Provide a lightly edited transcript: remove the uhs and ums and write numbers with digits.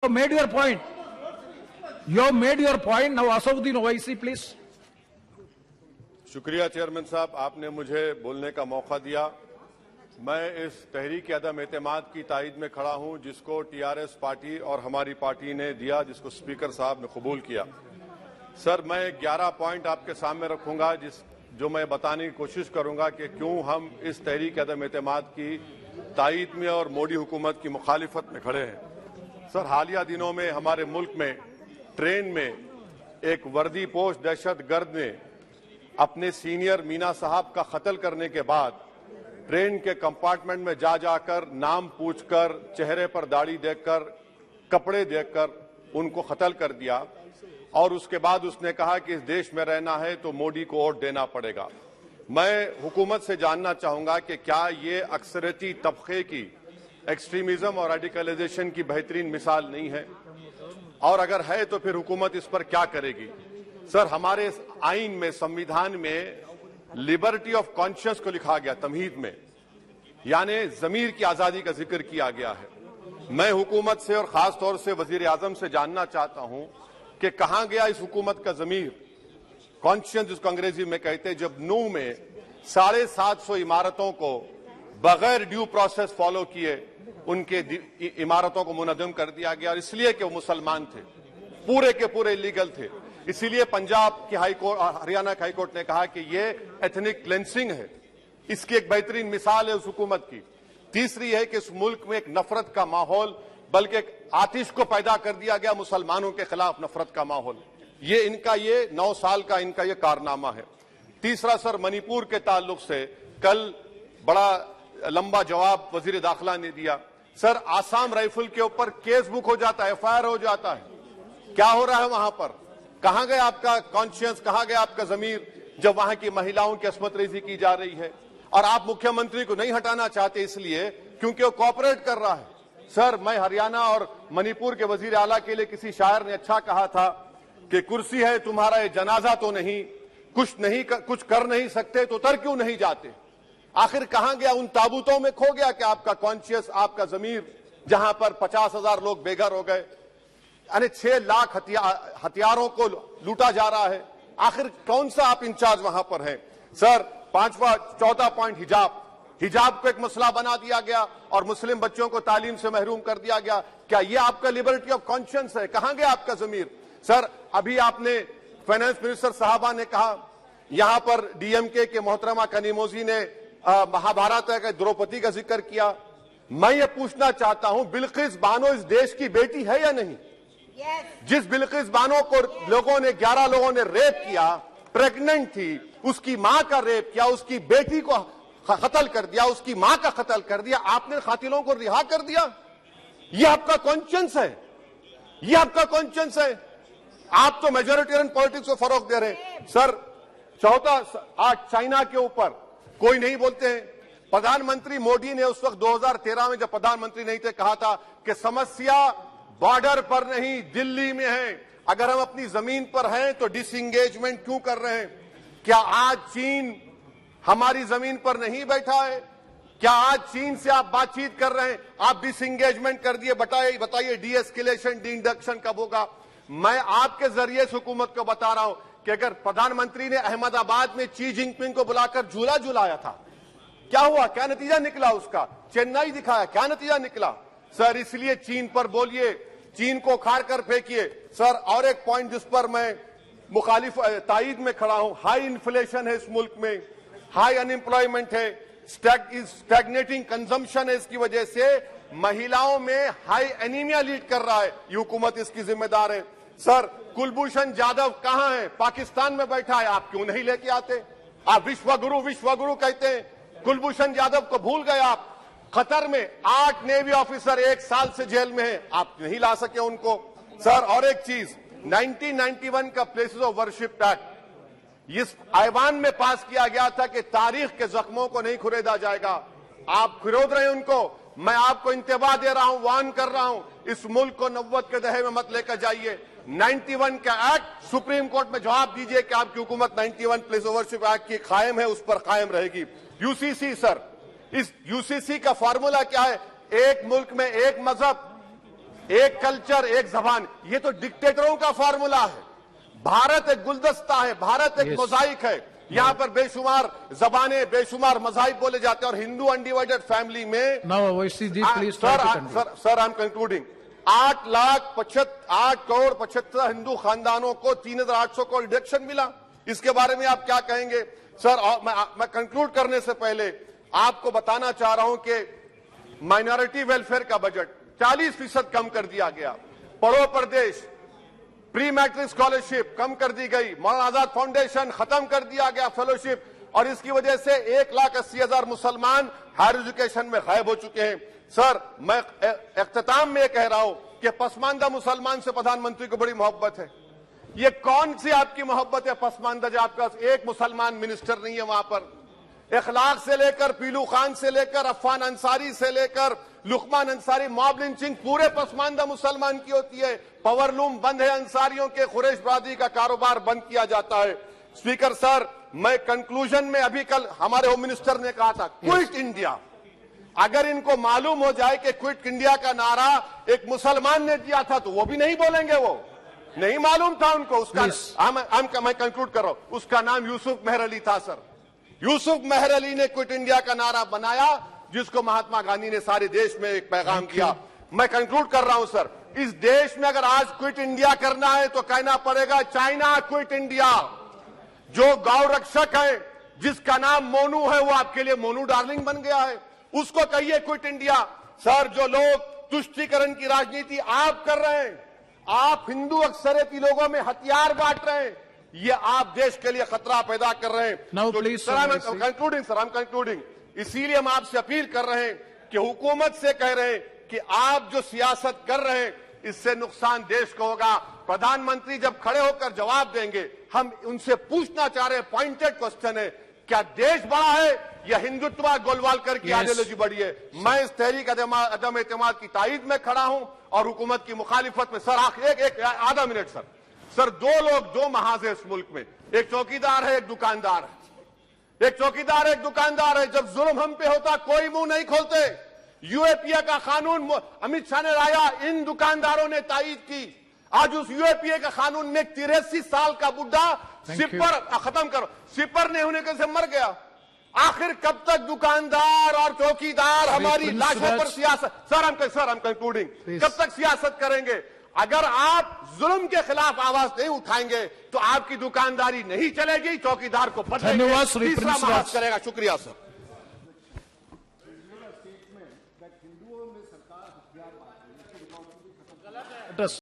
Made your point. You have made your point. Now, Asauddin Owaisi, please. शुक्रिया chairman साहब, आपने मुझे बोलने का मौका दिया। मैं इस तहरीक अदम एतमाद की तायद में खड़ा हूं जिसको टीआरएस पार्टी और हमारी पार्टी ने दिया, जिसको स्पीकर साहब ने कबूल किया। सर, मैं 11 पॉइंट आपके सामने रखूंगा जो मैं बताने की कोशिश करूंगा कि क्यों हम इस तहरीक अदम एतमाद की तायद में और मोदी हुकूमत की मुखालिफत में खड़े हैं। सर, हालिया दिनों में हमारे मुल्क में ट्रेन में एक वर्दीपोश दहशतगर्द ने अपने सीनियर मीना साहब का कत्ल करने के बाद ट्रेन के कंपार्टमेंट में जाकर नाम पूछकर, चेहरे पर दाढ़ी देखकर, कपड़े देखकर उनको कत्ल कर दिया और उसके बाद उसने कहा कि इस देश में रहना है तो मोदी को वोट देना पड़ेगा। मैं हुकूमत से जानना चाहूंगा कि क्या ये अक्सरियती तबके की एक्सट्रीमिज्म और रेडिकलाइजेशन की बेहतरीन मिसाल नहीं है, और अगर है तो फिर हुकूमत इस पर क्या करेगी। सर, हमारे आइन में, संविधान में लिबर्टी ऑफ कॉन्शियस को लिखा गया, तमहीद में, यानी जमीर की आजादी का जिक्र किया गया है। मैं हुकूमत से और खास तौर से वजीर आजम से जानना चाहता हूं कि कहां गया इस हुकूमत का जमीर, कॉन्शियस जिसको अंग्रेजी में कहते हैं, जब नूह में 750 इमारतों को बगैर ड्यू प्रोसेस फॉलो किए उनके इमारतों को मुनज़्ज़म कर दिया गया, और इसलिए कि वो मुसलमान थे, पूरे के पूरे इलीगल थे। इसीलिए पंजाब की हाईकोर्ट, हरियाणा की हाईकोर्ट ने कहा कि ये एथनिक क्लेंसिंग है। इसकी एक बेहतरीन मिसाल है उस हुकूमत की। तीसरी है कि इस मुल्क में एक नफरत का माहौल, बल्कि एक आतिश को पैदा कर दिया गया, मुसलमानों के खिलाफ नफरत का माहौल। ये 9 साल का इनका ये कारनामा है। तीसरा सर, मणिपुर के ताल्लुक से कल बड़ा लंबा जवाब वजीर दाखिला ने दिया। सर, आसाम राइफल के ऊपर केस बुक हो जाता है, एफआईआर हो जाता है। क्या हो रहा है वहां पर? कहां गया आपका कॉन्शियस, कहां गया आपका जमीर, जब वहां की महिलाओं की अस्मत रेजी की जा रही है? और आप मुख्यमंत्री को नहीं हटाना चाहते इसलिए क्योंकि वो कोऑपरेट कर रहा है। सर, मैं हरियाणा और मणिपुर के वजीर आला के लिए, किसी शायर ने अच्छा कहा था कि कुर्सी है तुम्हारा ये जनाजा तो नहीं, कुछ कर नहीं सकते तो उतर क्यों नहीं जाते। आखिर कहां गया? उन ताबूतों में खो गया कि आपका कॉन्शियस, आपका जमीर, जहां पर 50,000 लोग बेघर हो गए, यानी 6 लाख हथियारों को लूटा जा रहा है। आखिर कौन सा आप इंचार्ज वहां पर हैं? सर, चौथा पॉइंट, हिजाब को एक मसला बना दिया गया और मुस्लिम बच्चों को तालीम से महरूम कर दिया गया। क्या यह आपका लिबर्टी ऑफ कॉन्शियस है? कहां गया आपका जमीर? सर, अभी आपने फाइनेंस मिनिस्टर साहबा ने कहा, यहां पर डीएमके के मोहतरमा कनीमोजी ने महाभारत के द्रौपदी का जिक्र किया। मैं ये पूछना चाहता हूं, बिल्किस बानो इस देश की बेटी है या नहीं? जिस बिल्किस बानो को 11 लोगों ने रेप किया, प्रेग्नेंट थी, उसकी मां का रेप किया, उसकी बेटी को कत्ल कर दिया, उसकी मां का कत्ल कर दिया, आपने कातिलों को रिहा कर दिया। ये आपका कॉन्शियस है? ये आपका कॉन्शियस है? आप तो मेजोरिटेरियन पॉलिटिक्स को फरोग दे रहे हैं। सर, चौथा, आज चाइना के ऊपर कोई नहीं बोलते हैं। प्रधानमंत्री मोदी ने उस वक्त 2013 में, जब प्रधानमंत्री नहीं थे, कहा था कि समस्या बॉर्डर पर नहीं, दिल्ली में है। अगर हम अपनी जमीन पर हैं तो डिसएंगेजमेंट क्यों कर रहे हैं? क्या आज चीन हमारी जमीन पर नहीं बैठा है? क्या आज चीन से आप बातचीत कर रहे हैं? आप डिसएंगेजमेंट कर दिए। बताइए डी एस्केलेशन, डी इंडक्शन कब होगा? मैं आपके जरिए से हुकूमत को बता रहा हूं कि अगर प्रधानमंत्री ने अहमदाबाद में शी जिनपिंग को बुलाकर झूला झुलाया था, क्या हुआ? क्या नतीजा निकला उसका? चेन्नई दिखाया, क्या नतीजा निकला? सर, इसलिए चीन पर बोलिए, चीन को उखाड़ कर फेंकिए। सर, और एक पॉइंट जिस पर मैं मुखालिफ तायद में खड़ा हूं, हाई इन्फ्लेशन है इस मुल्क में, हाई अनएम्प्लॉयमेंट है, स्टैग्नेटिंग कंजम्पशन है। इसकी वजह से महिलाओं में हाई एनीमिया लीड कर रहा है। ये हुकूमत इसकी जिम्मेदार है। सर, कुलभूषण जाधव कहां है? पाकिस्तान में बैठा है, आप क्यों नहीं लेके आते? आप विश्वगुरु कहते हैं, कुलभूषण जाधव को भूल गए आप। कतर में 8 नेवी ऑफिसर 1 साल से जेल में हैं, आप नहीं ला सके उनको। सर, और एक चीज, 1991 का प्लेसेस ऑफ वर्शिप एक्ट इस ऐवान में पास किया गया था कि तारीख के जख्मों को नहीं खुरेदा जाएगा। आप खुरोद रहे हैं उनको। मैं आपको इंतबा दे रहा हूं, वार्न कर रहा हूं, इस मुल्क को 90 के दहे में मत लेकर जाइए। 91 का एक्ट, सुप्रीम कोर्ट में जवाब दीजिए कि आपकी हुकूमत 91 प्लेस ऑफ वर्शिप एक्ट की कायम है, उस पर कायम रहेगी। यूसीसी, सर, इस यूसीसी का फॉर्मूला क्या है? एक मुल्क में एक मजहब, एक कल्चर, एक जबान, ये तो डिक्टेटरों का फॉर्मूला है। भारत एक गुलदस्ता है, भारत एक मोजाइक है। यहाँ पर बेशुमार जबानें, बेशुमार मज़ाहिब बोले जाते हैं और हिंदू अनडिवाइडेड फैमिली में Now, Owaisi ji, please try to conclude. Sir I am concluding. 8 crore 75 Hindu खानदानों को 3,800 करोड़ डिडक्शन मिला। इसके बारे में आप क्या कहेंगे सर? और मैं कंक्लूड करने से पहले आपको बताना चाह रहा हूं कि माइनॉरिटी वेलफेयर का बजट 40% कम कर दिया गया। पढ़ो प्रदेश, प्री मैट्रिक स्कॉलरशिप कम कर दी गई, मौलाना आजाद फाउंडेशन खत्म कर दिया गया फेलोशिप, और इसकी वजह से 1,80,000 मुसलमान हायर एजुकेशन में गायब हो चुके हैं। सर, मैं इख्तिताम में कह रहा हूं कि पसमानदा मुसलमान से प्रधानमंत्री को बड़ी मोहब्बत है। ये कौन सी आपकी मोहब्बत है पसमानदा, जो आपका एक मुसलमान मिनिस्टर नहीं है वहां पर? इखलाक से लेकर, पीलू खान से लेकर, अफान अंसारी से लेकर लुकमान अंसारी, मॉब लिंचिंग पूरे पसमानदा मुसलमान की होती है। पावरलूम बंद है अंसारियों के, कुरैश बरादरी का कारोबार बंद किया जाता है। स्पीकर सर, मैं कंक्लूजन में अभी कल हमारे होम मिनिस्टर ने कहा था क्विट इंडिया। अगर इनको मालूम हो जाए कि क्विट इंडिया का नारा एक मुसलमान ने दिया था तो वो भी नहीं बोलेंगे, वो नहीं मालूम था उनको। उसका मैं कंक्लूड कर रहा हूं, उसका नाम यूसुफ मेहर अली था सर। यूसुफ मेहर अली ने क्विट इंडिया का नारा बनाया, जिसको महात्मा गांधी ने सारे देश में एक पैगाम किया। मैं कंक्लूड कर रहा हूं सर, इस देश में अगर आज क्विट इंडिया करना है तो कहना पड़ेगा चाइना क्विट इंडिया। जो गौ रक्षक है, जिसका नाम मोनू है, वो आपके लिए मोनू डार्लिंग बन गया है, उसको कहिए क्विट इंडिया। सर, जो लोग तुष्टीकरण की राजनीति आप कर रहे हैं, आप हिंदू अक्सरियती लोगों में हथियार बांट रहे हैं, ये आप देश के लिए खतरा पैदा कर रहे हैं। Now, तो please, sir, I am concluding. इसीलिए हम आपसे अपील कर रहे हैं कि हुकूमत से कह रहे हैं कि आप जो सियासत कर रहे हैं इससे नुकसान देश को होगा। प्रधानमंत्री जब खड़े होकर जवाब देंगे, हम उनसे पूछना चाह रहे हैं, पॉइंटेड क्वेश्चन है, क्या देश बड़ा है या हिंदुत्व गोलवालकर की आइडियोलॉजी बड़ी है? मैं इस तहरीक अदम एतमाद की तायद में खड़ा हूं और हुकूमत की मुखालिफत में। सर, एक आधा मिनट सर, दो लोग, दो महाज है इस मुल्क में, एक चौकीदार है, एक दुकानदार है। एक चौकीदार है, एक दुकानदार है। जब जुल्म हम पे होता कोई मुंह नहीं खोलते। यूएपीए का कानून अमित शाह ने लाया, इन दुकानदारों ने तायद की। आज उस यूएपीए का कानून में 83 साल का बुढ़ा सिपर, खत्म करो, सिपर नहीं होने से मर गया। आखिर कब तक दुकानदार और चौकीदार हमारी लाशों पर सियासत? सर, हम कंक्लूडिंग, कब तक सियासत करेंगे? अगर आप जुल्म के खिलाफ आवाज नहीं उठाएंगे तो आपकी दुकानदारी नहीं चलेगी, चौकीदार को धन्यवाद श्री तीसरा प्रिंस महाज करेगा। शुक्रिया सर।